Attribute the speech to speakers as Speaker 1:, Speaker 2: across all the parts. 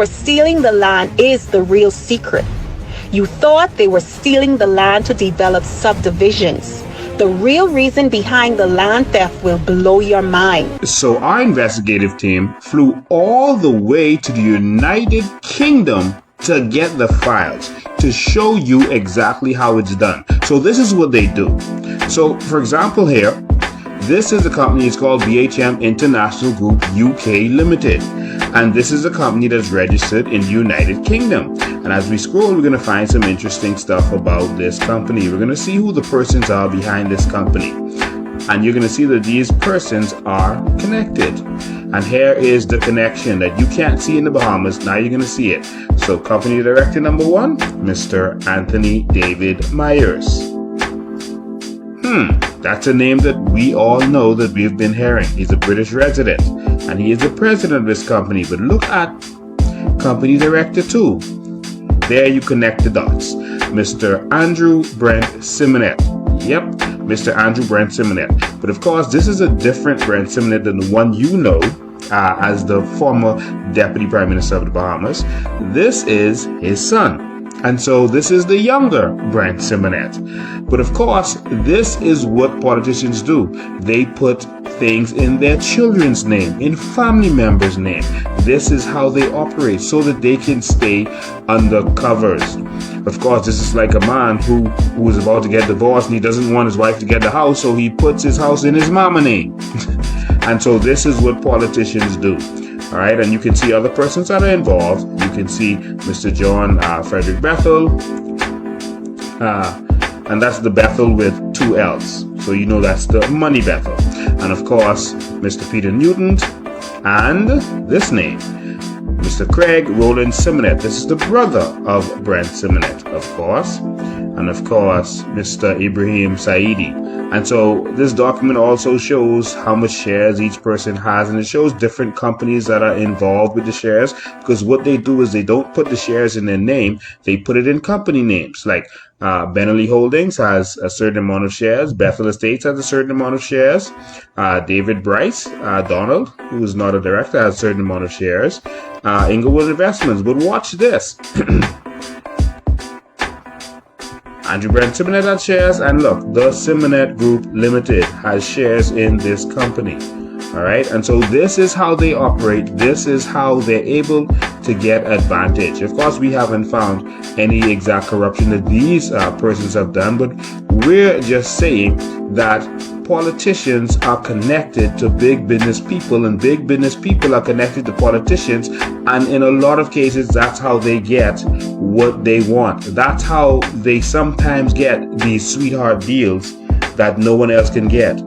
Speaker 1: were stealing the land is the real secret. You thought they were stealing the land to develop subdivisions. The real reason behind the land theft will blow your mind.
Speaker 2: So our investigative team flew all the way to the United Kingdom to get the files to show you exactly how it's done. So this is what they do. So for example here, this is a company, it's called BHM International Group UK Limited. And this is a company that's registered in the United Kingdom. And as we scroll, we're going to find some interesting stuff about this company. We're going to see who the persons are behind this company. And you're going to see that these persons are connected. And here is the connection that you can't see in the Bahamas. Now you're going to see it. So company director number 1, Mr. Anthony David Myers. That's a name that we all know that we've been hearing. He's a British resident and he is the president of this company. But look at company director 2. There you connect the dots. Mr. Andrew Brent Simonet. Yep, Mr. Andrew Brent Simonet. But of course, this is a different Brent Simonet than the one you know as the former Deputy Prime Minister of the Bahamas. This is his son. And so this is the younger Brent Simonet. But of course, this is what politicians do. They put things in their children's name, in family members' name. This is how they operate so that they can stay under covers. Of course, this is like a man who is about to get divorced and he doesn't want his wife to get the house, so he puts his house in his mama name. And so this is what politicians do. All right, and you can see other persons that are involved. You can see Mr. John Frederick Bethel, and that's the Bethel with 2 L's. So you know that's the money Bethel. And of course, Mr. Peter Newton, and this name, Mr. Craig Roland Simonet. This is the brother of Brent Simonet, of course. And of course, Mr. Ibrahim Saidi. And so this document also shows how much shares each person has, and it shows different companies that are involved with the shares, because what they do is they don't put the shares in their name, they put it in company names. Like Benelli Holdings has a certain amount of shares, Bethel Estates has a certain amount of shares, David Bryce Donald, who is not a director, has a certain amount of shares, Inglewood Investments. But watch this. Andrew Brent Simonet has shares, and look, the Simonet Group Limited has shares in this company. All right, and so this is how they operate. This is how they're able to get advantage. Of course, we haven't found any exact corruption that these persons have done, but we're just saying that politicians are connected to big business people, and big business people are connected to politicians, and in a lot of cases, that's how they get what they want. That's how they sometimes get these sweetheart deals that no one else can get.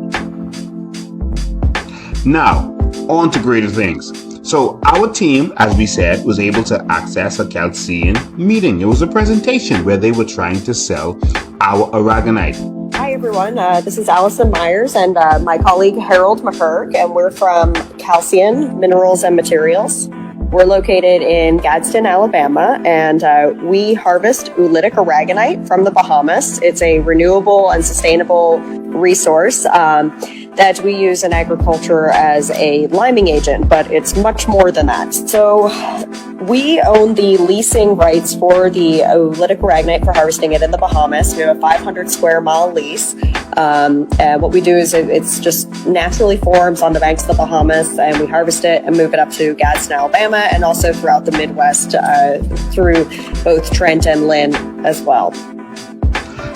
Speaker 2: Now, on to greater things. So our team, as we said, was able to access a Chaldean meeting. It was a presentation where they were trying to sell our aragonite.
Speaker 3: Hi everyone, this is Allison Myers and my colleague Harold Mhsk, and we're from Chaldean Minerals and Materials. We're located in Gadsden, Alabama, and we harvest oolitic aragonite from the Bahamas. It's a renewable and sustainable resource that we use in agriculture as a liming agent, but it's much more than that. So we own the leasing rights for the oolitic aragonite for harvesting it in the Bahamas. We have a 500 square mile lease. And what we do is it's just naturally forms on the banks of the Bahamas, and we harvest it and move it up to Gadsden, Alabama, and also throughout the Midwest through both Trent and Lynn as well.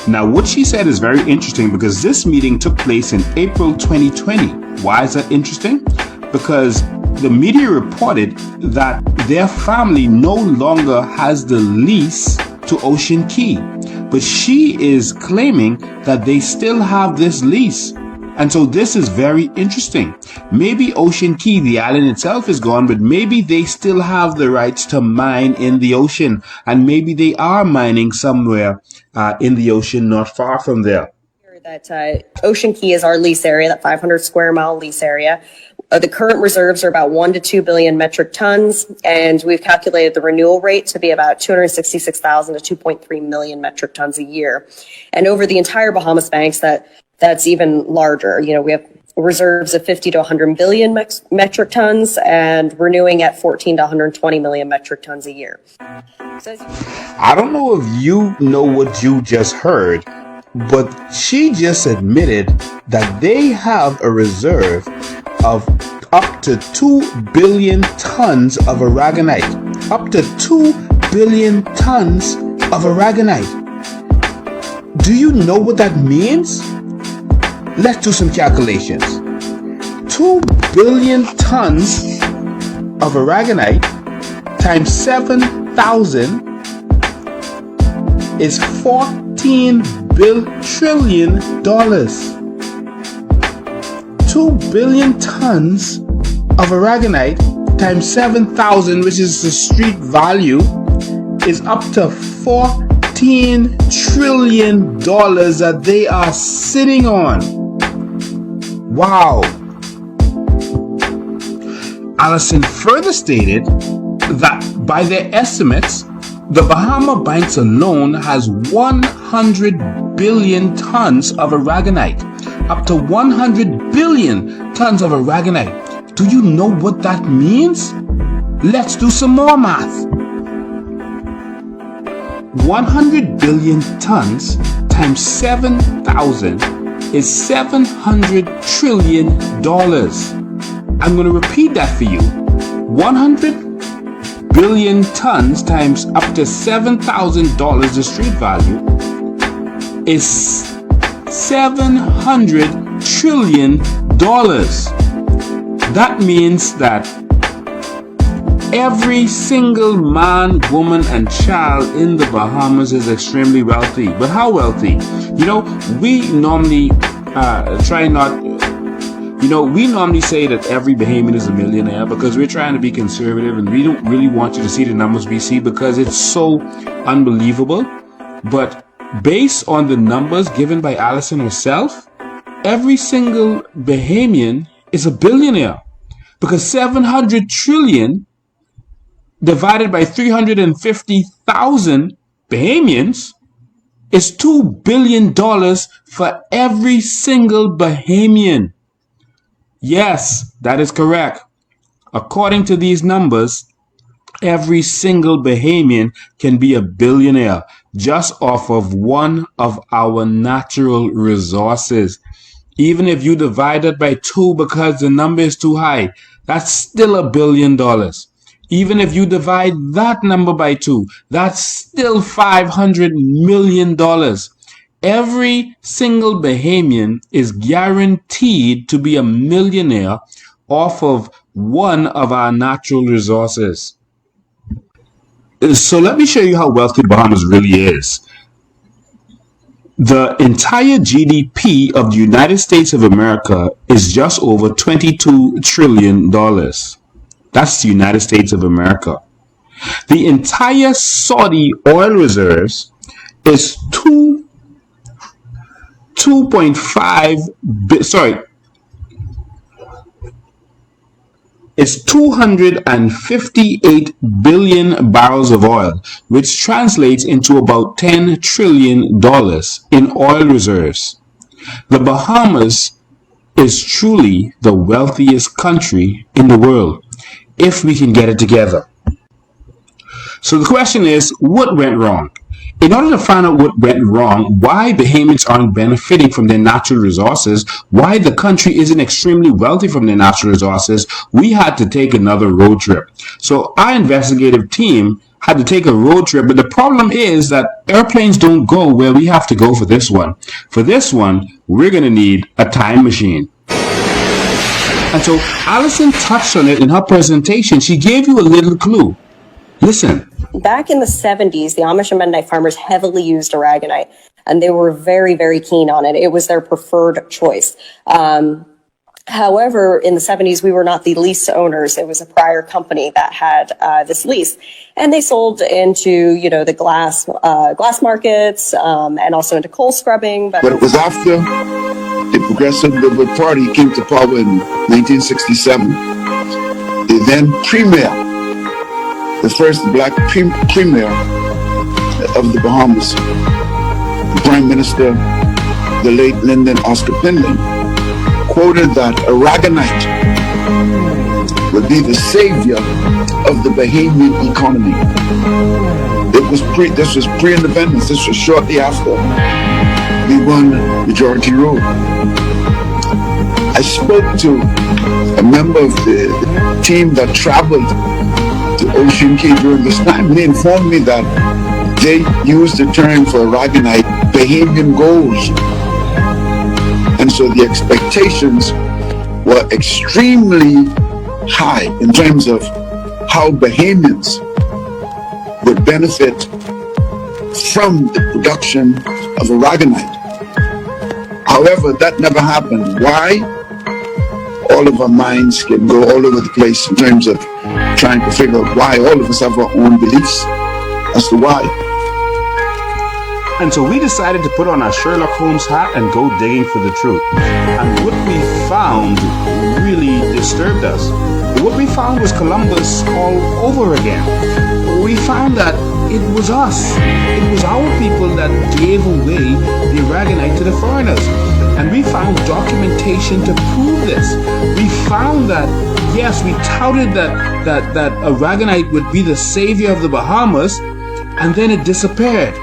Speaker 2: Now, what she said is very interesting because this meeting took place in April 2020. Why is that interesting? Because the media reported that their family no longer has the lease to Ocean Key, but she is claiming that they still have this lease. And so this is very interesting. Maybe Ocean Key, the island itself, is gone, but maybe they still have the rights to mine in the ocean. And maybe they are mining somewhere in the ocean not far from there.
Speaker 3: That Ocean Key is our lease area, that 500 square mile lease area. The current reserves are about 1 to 2 billion metric tons, and we've calculated the renewal rate to be about 266,000 to 2.3 million metric tons a year. And over the entire Bahamas banks, that's even larger. You know, we have reserves of 50 to 100 billion metric tons, and renewing at 14 to 120 million metric tons a year. So
Speaker 2: I don't know if you know what you just heard, but she just admitted that they have a reserve of up to 2 billion tons of aragonite. Up to 2 billion tons of aragonite. Do you know what that means? Let's do some calculations. 2 billion tons of aragonite times 7,000 is $14 trillion. 2 billion tons of aragonite times 7,000, which is the street value, is up to $14 trillion that they are sitting on. Wow. Allison further stated that by their estimates, the Bahama Banks alone has 100 billion tons of aragonite. Up to 100 billion tons of aragonite. Do you know what that means? Let's do some more math. 100 billion tons times 7,000 is $700 trillion. I'm going to repeat that for you. 100 billion tons times up to $7,000, the street value, is $700 trillion. That means that every single man, woman, and child in the Bahamas is extremely wealthy. But how wealthy? You know, we normally we normally say that every Bahamian is a millionaire because we're trying to be conservative and we don't really want you to see the numbers we see because it's so unbelievable. But based on the numbers given by Allison herself, every single Bahamian is a billionaire because 700 trillion divided by 350,000 Bahamians is $2 billion for every single Bahamian. Yes, that is correct. According to these numbers, every single Bahamian can be a billionaire just off of one of our natural resources. Even if you divide it by 2 because the number is too high, that's still $1 billion. Even if you divide that number by 2, that's still $500 million. Every single Bahamian is guaranteed to be a millionaire off of one of our natural resources. So let me show you how wealthy the Bahamas really is. The entire GDP of the United States of America is just over $22 trillion. That's the United States of America. The entire Saudi oil reserves is 258 billion barrels of oil, which translates into about $10 trillion in oil reserves. The Bahamas is truly the wealthiest country in the world, if we can get it together. So the question is, what went wrong? In order to find out what went wrong, why Bahamians aren't benefiting from their natural resources, why the country isn't extremely wealthy from their natural resources, we had to take another road trip. So our investigative team had to take a road trip, but the problem is that airplanes don't go where we have to go for this one. For this one, we're going to need a time machine. And so Allison touched on it in her presentation. She gave you a little clue. Listen.
Speaker 3: Back in the 70s, the Amish and Mennonite farmers heavily used aragonite, and they were very, very keen on it. It was their preferred choice. However, in the 70s, we were not the lease owners. It was a prior company that had this lease, and they sold into, the glass markets and also into coal scrubbing.
Speaker 4: But it was after the Progressive Liberal Party came to power in 1967. The then premier, the first black premier of the Bahamas, the Prime Minister, the late Lyndon Oscar Pindling, quoted that Aragonite would be the savior of the Bahamian economy. This was pre-independence. This was shortly after we won majority rule. I spoke to a member of the team that traveled to Ocean Key during this time, and he informed me that they used the term for Aragonite Bahamian goals. And so the expectations were extremely high in terms of how Bahamians would benefit from the production of Aragonite. However, that never happened. Why? All of our minds can go all over the place in terms of trying to figure out why. All of us have our own beliefs as to why.
Speaker 2: And so we decided to put on our Sherlock Holmes hat and go digging for the truth. And what we found really disturbed us. What we found was Columbus all over again. We found that it was us. It was our people that gave away the Aragonite to the foreigners. And we found documentation to prove this. We found that, yes, we touted that Aragonite would be the savior of the Bahamas, and then it disappeared.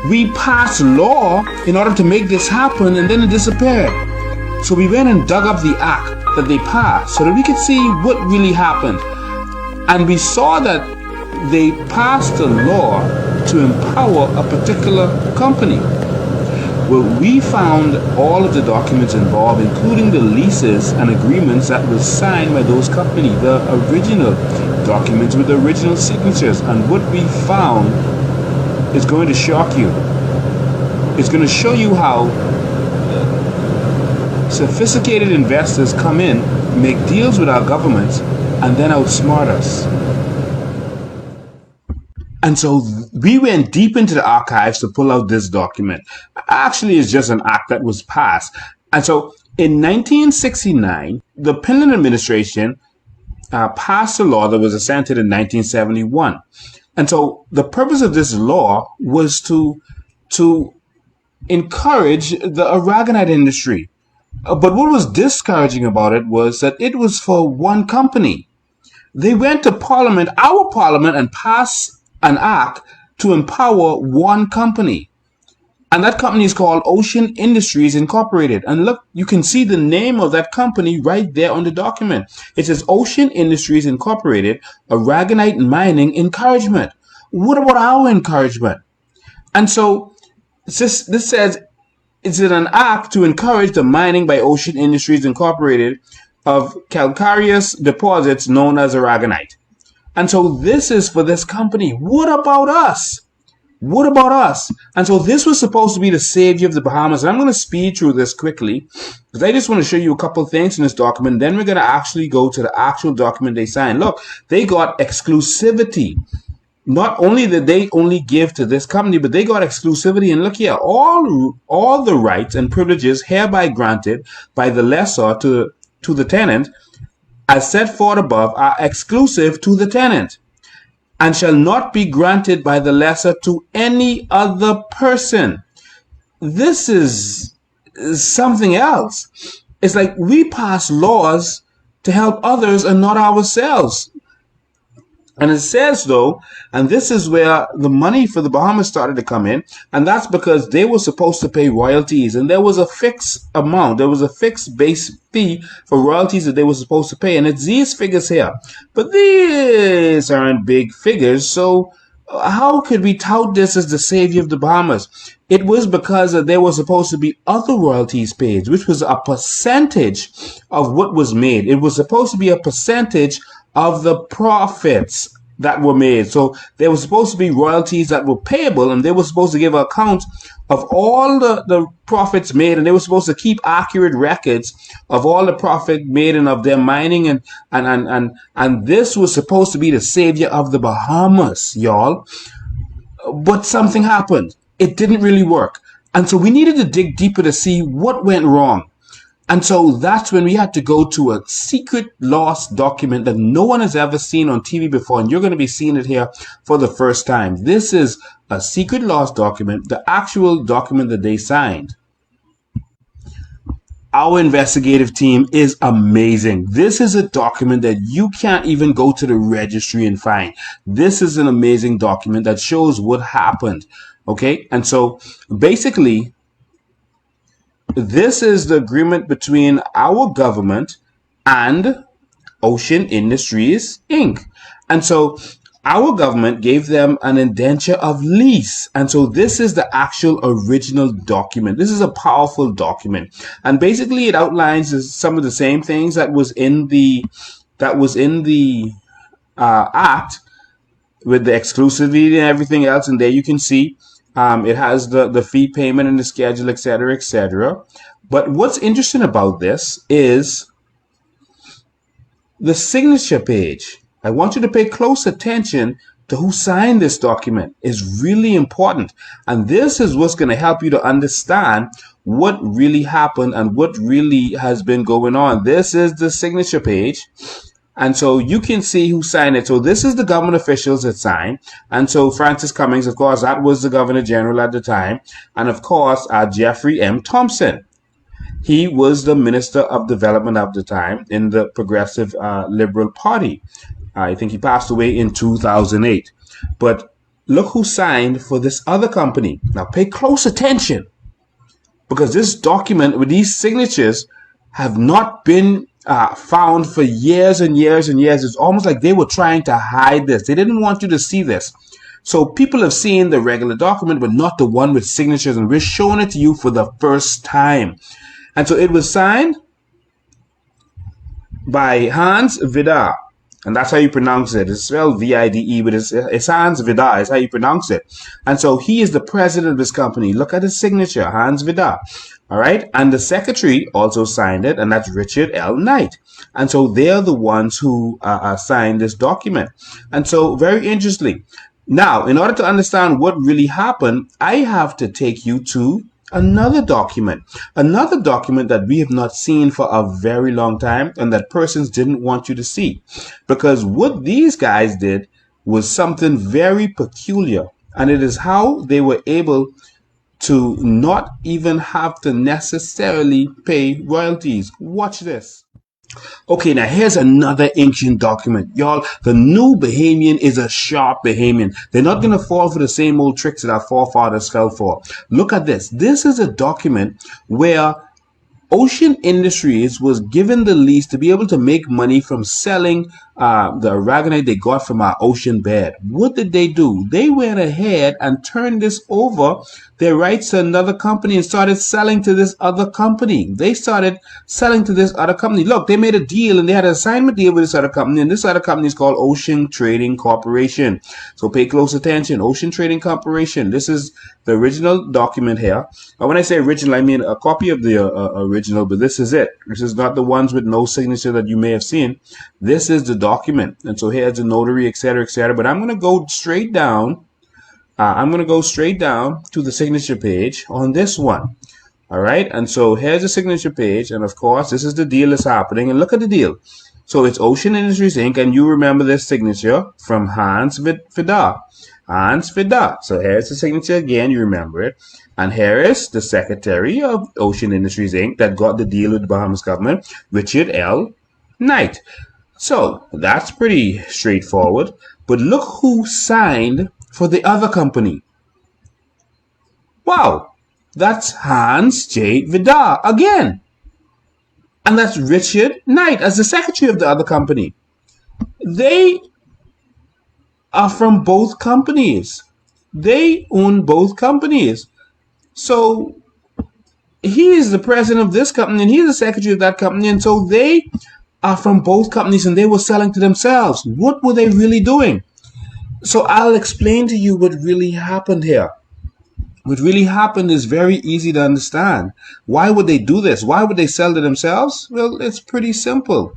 Speaker 2: We passed law in order to make this happen, and then it disappeared. So we went and dug up the act that they passed so that we could see what really happened. And we saw that they passed a law to empower a particular company. Well, we found all of the documents involved, including the leases and agreements that were signed by those companies, the original documents with the original signatures. And what we found is going to shock you. It's going to show you how sophisticated investors come in, make deals with our governments, and then outsmart us. And so we went deep into the archives to pull out this document. Actually, it's just an act that was passed. And so in 1969, the Penland administration passed a law that was assented in 1971. And so the purpose of this law was to encourage the Aragonite industry. But what was discouraging about it was that it was for one company. They went to Parliament, our Parliament, and passed an act to empower one company. And that company is called Ocean Industries Incorporated. And look, you can see the name of that company right there on the document. It says Ocean Industries Incorporated, Aragonite Mining Encouragement. What about our encouragement? And so this says, it's an act to encourage the mining by Ocean Industries Incorporated of calcareous deposits known as Aragonite. And so this is for this company. What about us? What about us? And so this was supposed to be the savior of the Bahamas. And I'm going to speed through this quickly because I just want to show you a couple of things in this document. Then we're going to actually go to the actual document they signed. Look, they got exclusivity. Not only did they only give to this company, but they got exclusivity. And look here, all the rights and privileges hereby granted by the lessor to the tenant, as set forth above, are exclusive to the tenant and shall not be granted by the lessor to any other person. This is something else. It's like we pass laws to help others and not ourselves. And it says, though, and this is where the money for the Bahamas started to come in, and that's because they were supposed to pay royalties, and there was a fixed amount, there was a fixed base fee for royalties that they were supposed to pay, and it's these figures here. But these aren't big figures, so how could we tout this as the savior of the Bahamas? It was because there was supposed to be other royalties paid, which was a percentage of what was made. It was supposed to be a percentage of the profits that were made. So there was supposed to be royalties that were payable, and they were supposed to give an account of all the profits made, and they were supposed to keep accurate records of all the profit made and of their mining, and this was supposed to be the savior of the Bahamas, y'all. But something happened. It didn't really work. And so we needed to dig deeper to see what went wrong. And so that's when we had to go to a secret lost document that no one has ever seen on TV before. And you're going to be seeing it here for the first time. This is a secret lost document, the actual document that they signed. Our investigative team is amazing. This is a document that you can't even go to the registry and find. This is an amazing document that shows what happened. Okay. And so basically, this is the agreement between our government and Ocean Industries Inc. And so our government gave them an indenture of lease. And so this is the actual original document. This is a powerful document. And basically it outlines some of the same things that was in the act, with the exclusivity and everything else. And there you can see it has the fee payment and the schedule, etc., etc. But what's interesting about this is the signature page. I want you to pay close attention to who signed this document. It's really important. And this is what's going to help you to understand what really happened and what really has been going on. This is the signature page. And so you can see who signed it. So this is the government officials that signed. And so Francis Cummings, of course, that was the Governor General at the time. And of course, Jeffrey M. Thompson. He was the Minister of Development at the time in the Progressive Liberal Party. I think he passed away in 2008. But look who signed for this other company. Now pay close attention, because this document with these signatures have not been found for years and years and years. It's almost like they were trying to hide this. They didn't want you to see this. So people have seen the regular document, but not the one with signatures. And we're showing it to you for the first time. And so it was signed by Hans Vidar. And that's how you pronounce it. It's spelled V-I-D-E, but it's Hans Vidar. It's how you pronounce it. And so he is the president of this company. Look at his signature, Hans Vidar. All right. And the secretary also signed it, and that's Richard L. Knight. And so they're the ones who signed this document. And so very interestingly, now, in order to understand what really happened, I have to take you to another document that we have not seen for a very long time, and that persons didn't want you to see, because what these guys did was something very peculiar, and it is how they were able to not even have to necessarily pay royalties. Watch this. Okay, now here's another ancient document. Y'all, the new Bahamian is a sharp Bahamian. They're not going to fall for the same old tricks that our forefathers fell for. Look at this. This is a document where Ocean Industries was given the lease to be able to make money from selling the aragonite they got from our ocean bed. What did they do? They went ahead and turned this over, their rights, to another company, and started selling to this other company. They started selling to this other company. Look, they made a deal, and they had an assignment deal with this other company, and this other company is called Ocean Trading Corporation. So pay close attention. Ocean Trading Corporation. This is the original document here. But when I say original, I mean a copy of the original, but this is it. This is not the ones with no signature that you may have seen. This is the document. And so here's the notary, etc., etc. But I'm going to go straight down. To the signature page on this one. All right. And so here's the signature page. And of course, this is the deal that's happening. And look at the deal. So it's Ocean Industries Inc. And you remember this signature from Hans Vidar. Hans Vidar. So here's the signature again. You remember it. And here is the secretary of Ocean Industries Inc. that got the deal with the Bahamas government, Richard L. Knight. So that's pretty straightforward. But look who signed for the other company. Wow, that's Hans J. Vidar again. And that's Richard Knight as the secretary of the other company. They are from both companies. They own both companies. So he is the president of this company and he's the secretary of that company. And so they are from both companies and they were selling to themselves. What were they really doing? So I'll explain to you what really happened here. What really happened is very easy to understand. Why would they do this? Why would they sell to themselves? Well, it's pretty simple.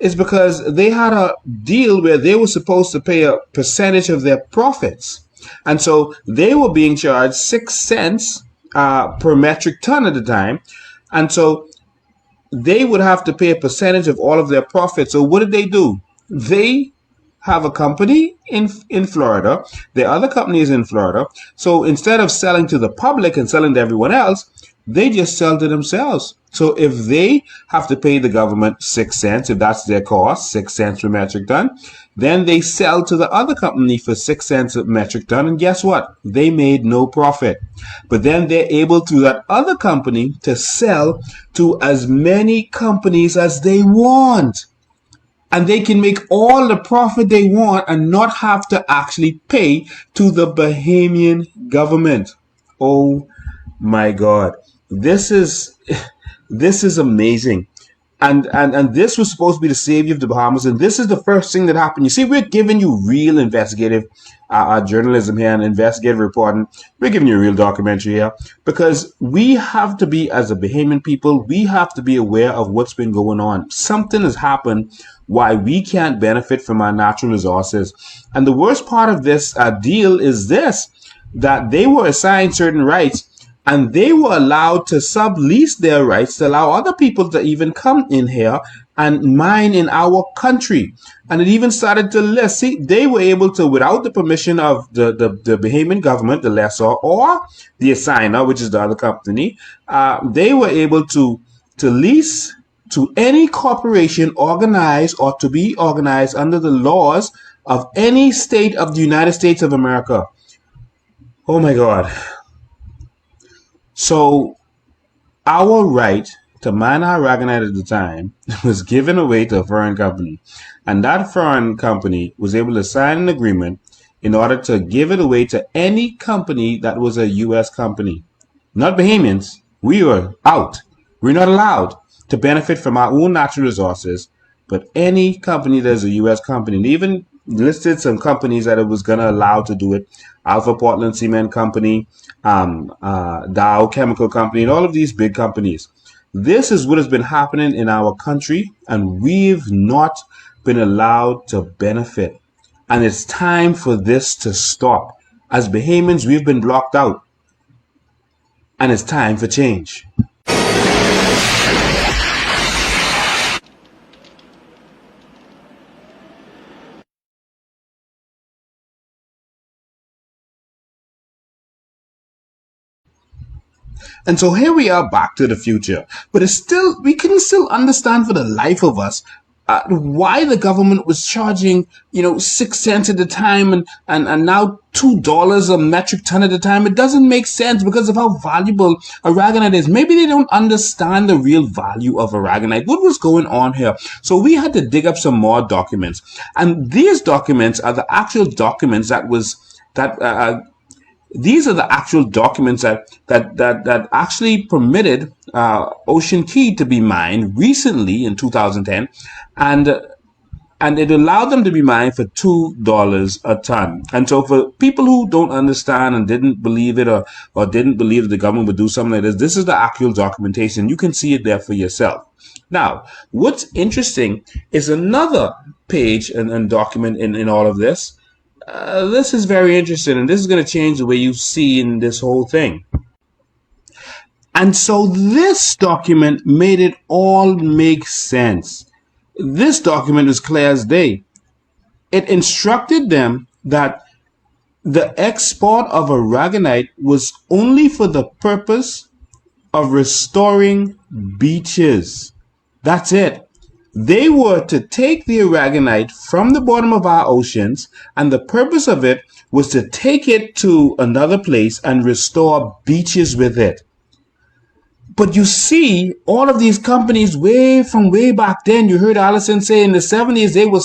Speaker 2: It's because they had a deal where they were supposed to pay a percentage of their profits. And so they were being charged 6 cents per metric ton at the time. And so they would have to pay a percentage of all of their profits. So what did they do? They have a company in Florida. Their other company is in Florida. So instead of selling to the public and selling to everyone else, They just sell to themselves. So if they have to pay the government 6 cents, if that's their cost, 6 cents per metric ton, then they sell to the other company for 6 cents a metric ton. And guess what? They made no profit. But then they're able through that other company to sell to as many companies as they want. And they can make all the profit they want and not have to actually pay to the Bahamian government. Oh my God. This is this is amazing. And this was supposed to be the savior of the Bahamas, and this is the first thing that happened. You see, we're giving you real investigative journalism here and investigative reporting. We're giving you a real documentary here because we have to be, as a Bahamian people, we have to be aware of what's been going on. Something has happened why we can't benefit from our natural resources. And the worst part of this deal is this, that they were assigned certain rights and they were allowed to sublease their rights to allow other people to even come in here and mine in our country. And it even started to list. See, they were able to, without the permission of the Bahamian government, the lessor, or the assigner, which is the other company, they were able to lease to any corporation organized or to be organized under the laws of any state of the United States of America. Oh my God. So our right to mine our aragonite at the time was given away to a foreign company. And that foreign company was able to sign an agreement in order to give it away to any company that was a U.S. company. Not Bahamians. We were out. We're not allowed to benefit from our own natural resources, but any company that's a U.S. company. And even listed some companies that it was going to allow to do it. Alpha Portland Cement Company, Dow Chemical Company, and all of these big companies. This is what has been happening in our country, and we've not been allowed to benefit. And it's time for this to stop. As Bahamians, we've been blocked out, and it's time for change. And so here we are back to the future. But it's still, we couldn't still understand for the life of us why the government was charging, 6 cents at a time and now $2 a metric ton at a time. It doesn't make sense because of how valuable aragonite is. Maybe they don't understand the real value of aragonite. What was going on here? So we had to dig up some more documents. And these documents are the actual documents these are the actual documents that actually permitted Ocean Key to be mined recently in 2010, and it allowed them to be mined for $2 a ton. And so for people who don't understand and didn't believe it or didn't believe that the government would do something like this is the actual documentation. You can see it there for yourself. Now, what's interesting is another page and document in all of this. This is very interesting, and this is going to change the way you see in this whole thing. And so this document made it all make sense. This document is clear as day. It instructed them that the export of aragonite was only for the purpose of restoring beaches. That's it. They were to take the aragonite from the bottom of our oceans, and the purpose of it was to take it to another place and restore beaches with it. But you see, all of these companies way back then, you heard Allison say in the 70s, they were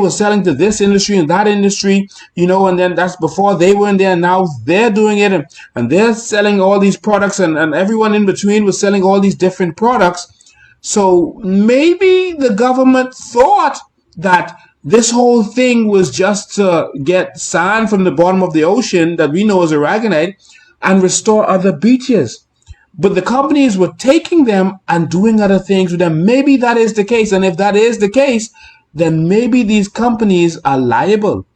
Speaker 2: selling to this industry and that industry, and then that's before they were in there. Now they're doing it and they're selling all these products, and everyone in between was selling all these different products. So maybe the government thought that this whole thing was just to get sand from the bottom of the ocean that we know as aragonite and restore other beaches. But the companies were taking them and doing other things with them. Maybe that is the case. And if that is the case, then maybe these companies are liable.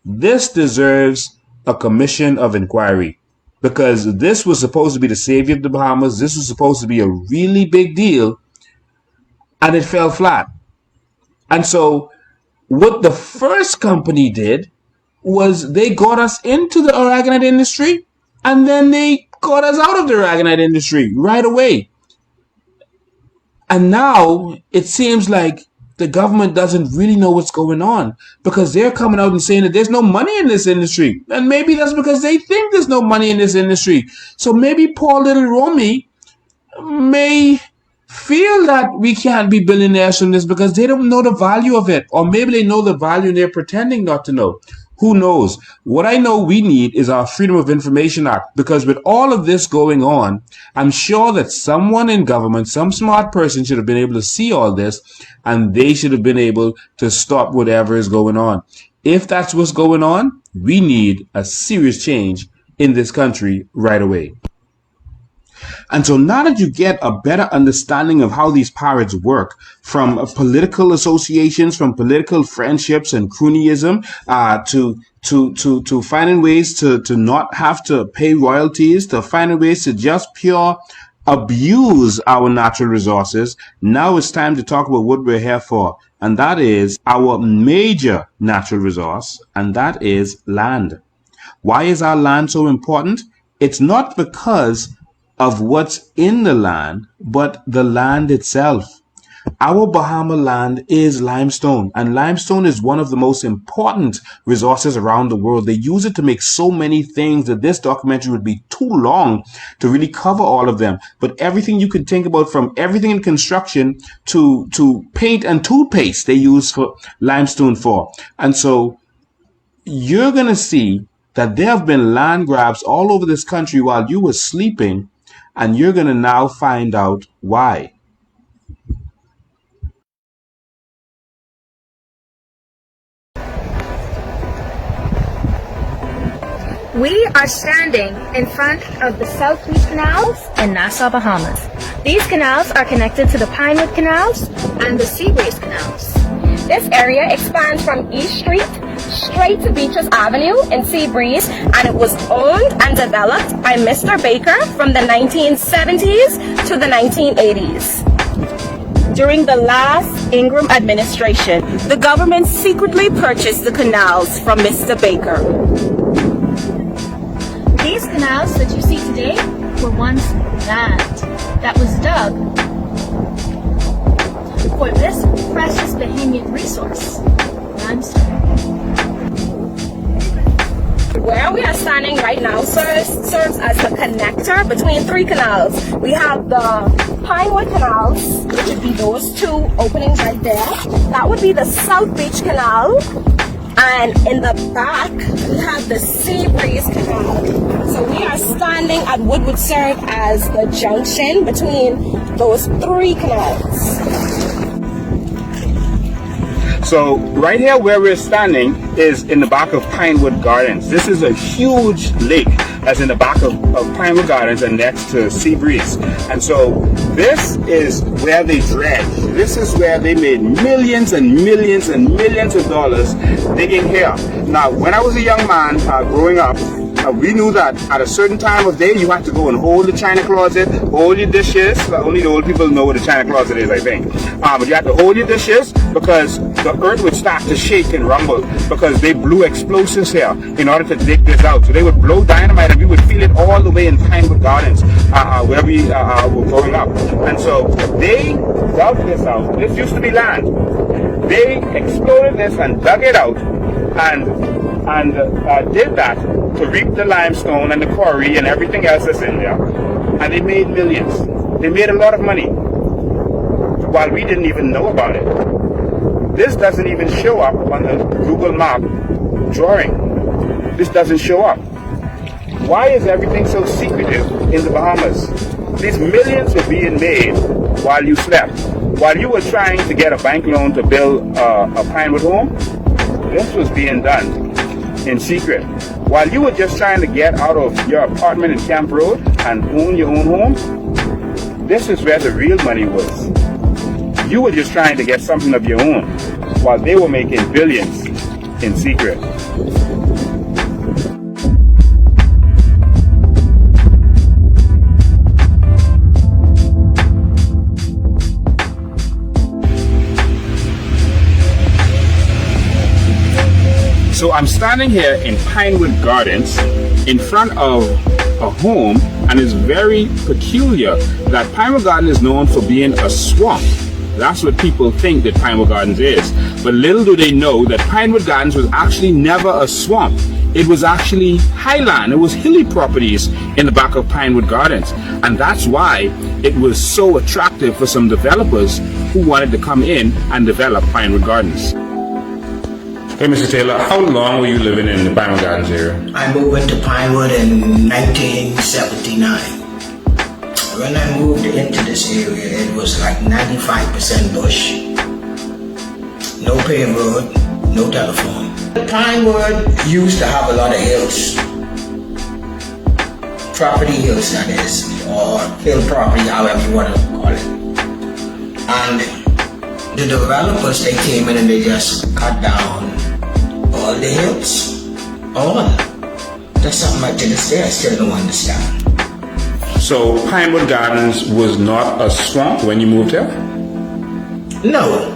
Speaker 2: This deserves a commission of inquiry, because this was supposed to be the savior of the Bahamas. This was supposed to be a really big deal. And it fell flat. And so what the first company did was they got us into the aragonite industry, and then they got us out of the ragonite industry right away. And now it seems like the government doesn't really know what's going on, because they're coming out and saying that there's no money in this industry. And maybe that's because they think there's no money in this industry. So maybe poor little Romy may feel that we can't be billionaires from this because they don't know the value of it. Or maybe they know the value and they're pretending not to know. Who knows? What I know we need is our Freedom of Information Act, because with all of this going on, I'm sure that someone in government, some smart person should have been able to see all this, and they should have been able to stop whatever is going on. If that's what's going on, we need a serious change in this country right away. And so now that you get a better understanding of how these pirates work, from political associations, from political friendships and cronyism, to finding ways to not have to pay royalties, to finding ways to just pure abuse our natural resources, now it's time to talk about what we're here for. And that is our major natural resource, and that is land. Why is our land so important? It's not because of what's in the land, but the land itself. Our Bahama land is limestone, and limestone is one of the most important resources around the world. They use it to make so many things that this documentary would be too long to really cover all of them. But everything you can think about, from everything in construction to paint and toothpaste, they use for limestone for. And so you're going to see that there have been land grabs all over this country while you were sleeping, and you're going to now find out why.
Speaker 5: We are standing in front of the South Beach Canals in Nassau, Bahamas. These canals are connected to the Pinewood Canals and the Seabreeze Canals. This area expands from East Street straight to Beaches Avenue in Seabreeze, and it was owned and developed by Mr. Baker from the 1970s to the 1980s.
Speaker 1: During the last Ingram administration, the government secretly purchased the canals from Mr. Baker.
Speaker 5: These canals that you see today were once land that was dug for this precious Bahamian resource, limestone.
Speaker 3: Where we are standing right now serves as the connector between three canals. We have the Pinewood Canals, which would be those two openings right there. That would be the South Beach Canal. And in the back, we have the Seabreeze Canal. So we are standing at what would serve as the junction between those three canals.
Speaker 2: So right here where we're standing is in the back of Pinewood Gardens. This is a huge lake that's in the back of Pinewood Gardens and next to Seabreeze. And so this is where they dredge. This is where they made millions and millions and millions of dollars digging here. Now, when I was a young man growing up, we knew that at a certain time of day you had to go and hold the china closet, hold your dishes. Only the old people know what a china closet is, I think. But you had to hold your dishes because the earth would start to shake and rumble, because they blew explosives here in order to dig this out. So they would blow dynamite and we would feel it all the way in Pinewood Gardens where we were growing up. And so they dug this out. This used to be land. They exploded this and dug it out and did that to reap the limestone and the quarry and everything else that's in there. And they made millions. They made a lot of money while we didn't even know about it. This doesn't even show up on the Google map drawing. This doesn't show up. Why is everything so secretive in the Bahamas? These millions were being made while you slept. While you were trying to get a bank loan to build a Pinewood home, this was being done in secret. While you were just trying to get out of your apartment in Camp Road and own your own home, this is where the real money was. You were just trying to get something of your own, while they were making billions in secret. So I'm standing here in Pinewood Gardens in front of a home, and it's very peculiar that Pinewood Garden is known for being a swamp. That's what people think that Pinewood Gardens is. But little do they know that Pinewood Gardens was actually never a swamp. It was actually highland. It was hilly properties in the back of Pinewood Gardens. And that's why it was so attractive for some developers who wanted to come in and develop Pinewood Gardens. Hey, Mr. Taylor, how long were you living in the Pinewood Gardens area?
Speaker 6: I moved into Pinewood in 1979. When I moved into this area, it was like 95% bush. No paved road, no telephone. Pinewood used to have a lot of hills. Property hills, that is, or hill property, however you want to call it. And the developers, they came in and they just cut down all the hills. All. That's something I to this day I still don't understand.
Speaker 2: So Pinewood Gardens was not a swamp when you moved here?
Speaker 6: No.